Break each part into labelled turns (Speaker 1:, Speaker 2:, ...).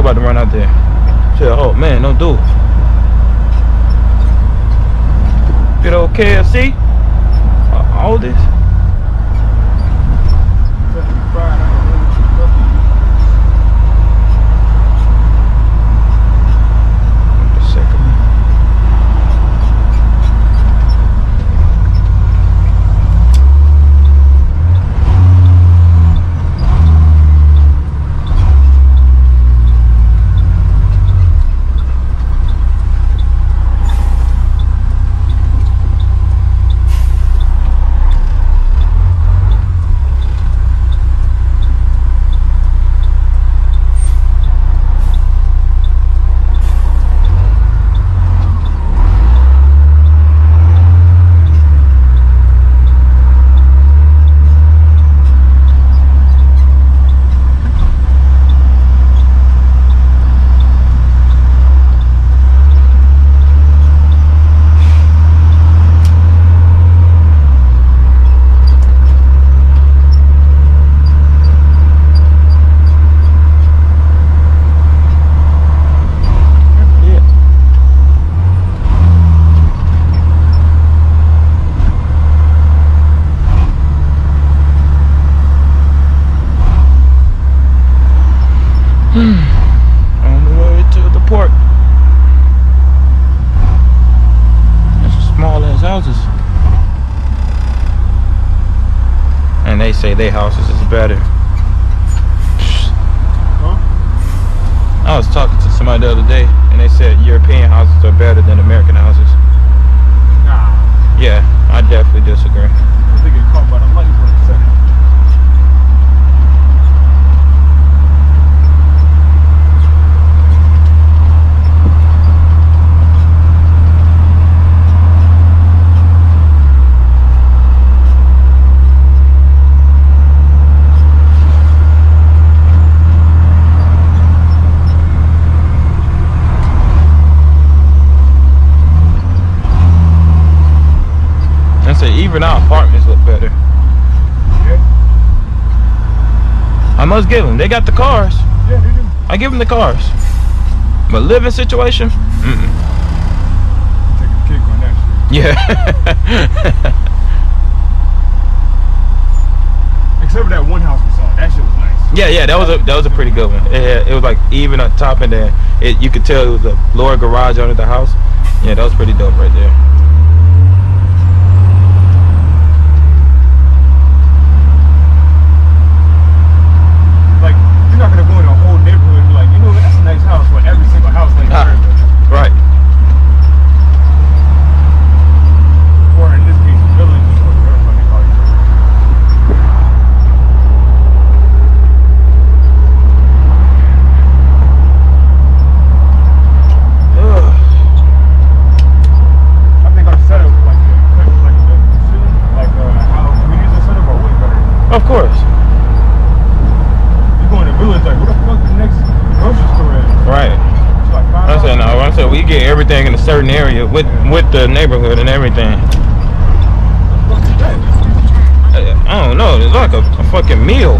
Speaker 1: about to run out there. Said, oh man, don't do it. Good old KFC. All this. On the way to the port. That's some small ass houses. And they say their houses is better.
Speaker 2: Huh?
Speaker 1: I was talking to somebody the other day and they said European houses are better than American houses.
Speaker 2: Nah.
Speaker 1: Yeah, I definitely disagree.
Speaker 2: I think it caught by the money for a second.
Speaker 1: Even our apartments look better.
Speaker 2: Yeah.
Speaker 1: I must give them. They got the cars.
Speaker 2: Yeah, they do.
Speaker 1: I give them the cars. But living situation,
Speaker 2: Take a kick on that shit.
Speaker 1: Yeah.
Speaker 2: Except for that one house we saw. That shit was nice.
Speaker 1: Yeah, that was a pretty good one. It was like even up top and then you could tell it was a lower garage under the house. Yeah, that was pretty dope right there.
Speaker 2: Like, you're not gonna go in a whole neighborhood and be like, you know what, that's a nice house, but every single house like that.
Speaker 1: Right.
Speaker 2: Or in this case, village is what everybody calls it. I think our setup, like the ceiling, like how we use the setup are way better.
Speaker 1: Of course.
Speaker 2: Going to village, like, where the fuck the next grocery store is?
Speaker 1: Right.
Speaker 2: It's like $5.
Speaker 1: I said no. I said we get everything in a certain area with the neighborhood and everything.
Speaker 2: What the fuck is that?
Speaker 1: I don't know. It's like a fucking meal.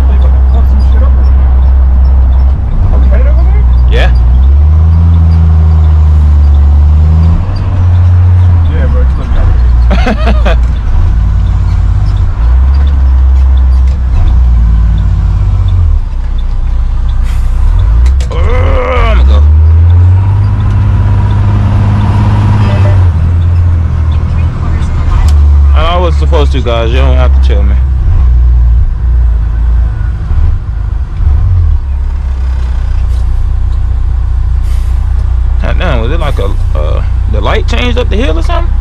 Speaker 2: They gonna fuck some shit up over there. Are we headed over there?
Speaker 1: Yeah.
Speaker 2: Yeah, bro. It's looking out there.
Speaker 1: I was supposed to, guys. You don't have to tell me. Now, was it like the light changed up the hill or something?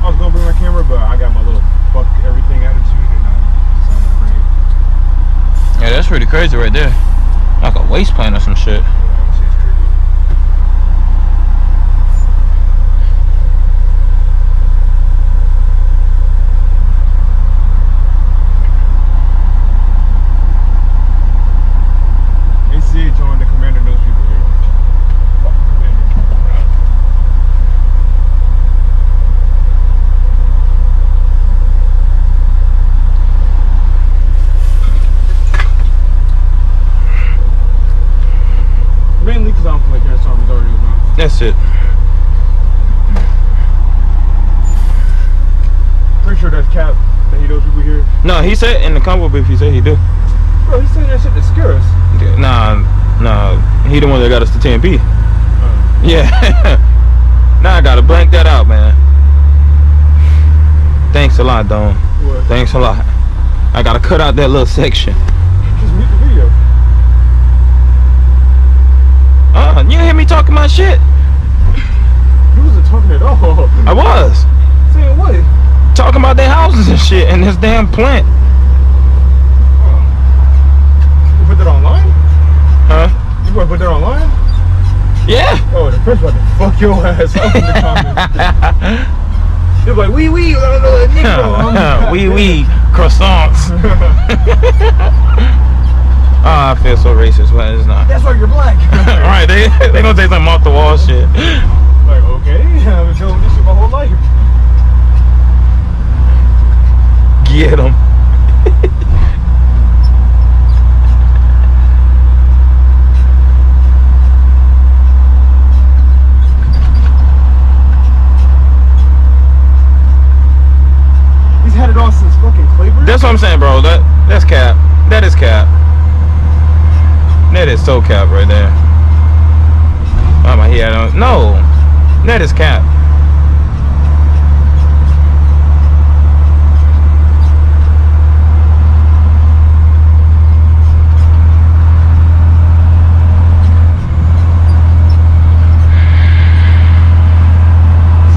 Speaker 2: I was gonna bring my camera, but I got my little fuck everything attitude and I decided to bring it.
Speaker 1: Yeah, that's pretty crazy right there. Like a waste plant or some shit.
Speaker 2: Yeah, that shit's creepy. ACH on the commander knows people here. Fuck the commander.
Speaker 1: That's it.
Speaker 2: Pretty sure that's cap that he knows people here.
Speaker 1: No, he said in the combo brief, he said he do.
Speaker 2: Bro, he's saying that shit to scare us.
Speaker 1: Nah, he the one that got us to 10p. Yeah. Now I gotta blank that out, man. Thanks a lot, Don.
Speaker 2: What?
Speaker 1: Thanks a lot. I gotta cut out that little section.
Speaker 2: Just mute the video.
Speaker 1: You didn't hear me talking my shit.
Speaker 2: You wasn't talking at all.
Speaker 1: I was.
Speaker 2: Saying what?
Speaker 1: Talking about their houses and shit and this damn plant.
Speaker 2: You put that online?
Speaker 1: Huh?
Speaker 2: You want to put that online?
Speaker 1: Yeah.
Speaker 2: Oh, the first one to fuck your ass up in the comments. They're like, wee, Negro.
Speaker 1: Wee, croissants. Oh, I feel so racist, but it's not.
Speaker 2: That's why you're black.
Speaker 1: Right, they gonna say some off the wall shit.
Speaker 2: Like, okay, I've been doing this shit my whole life.
Speaker 1: Get them.
Speaker 2: He's had it on since fucking Claiborne.
Speaker 1: That's what I'm saying, bro. That's cap. That is cap. That is so cap right there. Oh my, no. That is cap.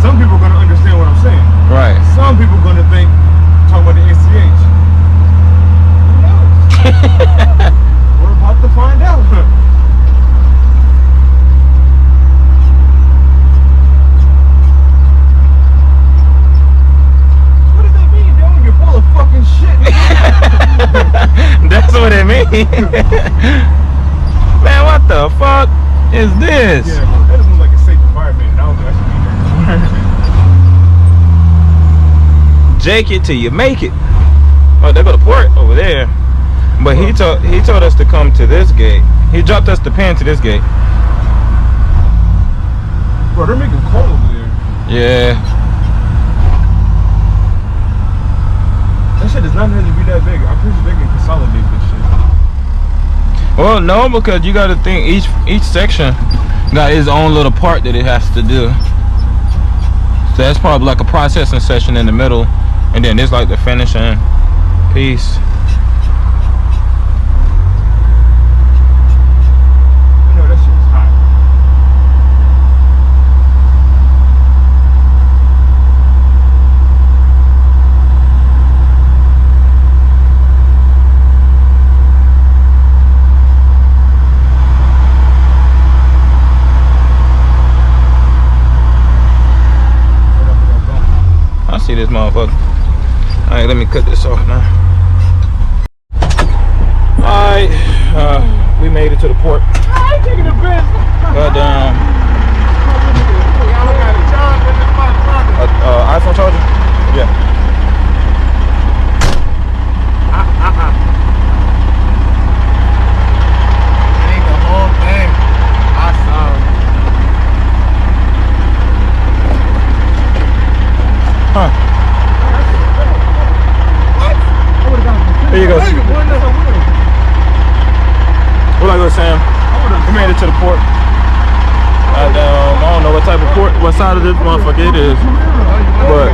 Speaker 2: Some people are gonna understand what I'm saying.
Speaker 1: Right.
Speaker 2: Some people are gonna think talking about the NCH. Who knows? We're about to find out. What does that mean, dude? You're full of fucking shit.
Speaker 1: That's what it means. Man, what the fuck is this?
Speaker 2: Yeah, bro, that doesn't look like a safe environment. And I don't think I should be there.
Speaker 1: Jake it till you make it. Oh, they go to port over there. But he told us to come to this gate. He dropped us the pin to this gate.
Speaker 2: Bro, they're making calls over there.
Speaker 1: Yeah.
Speaker 2: That shit does not have to be that big. I'm pretty sure they can consolidate this shit.
Speaker 1: Well, no, because you got to think each section got its own little part that it has to do. So that's probably like a processing session in the middle, and then there's like the finishing piece.
Speaker 2: I know that shit is hot.
Speaker 1: I see this motherfucker. Alright, let me cut this off now. Alright, we made it to the port.
Speaker 2: I ain't taking the piss.
Speaker 1: Goddamn. iPhone charger? Yeah.
Speaker 2: It ain't the whole thing. I saw it.
Speaker 1: Huh.
Speaker 2: What?
Speaker 1: Here you go.
Speaker 2: What
Speaker 1: Like I was saying, we made it to the port. I don't know what type of port, what side of this motherfucker it is, but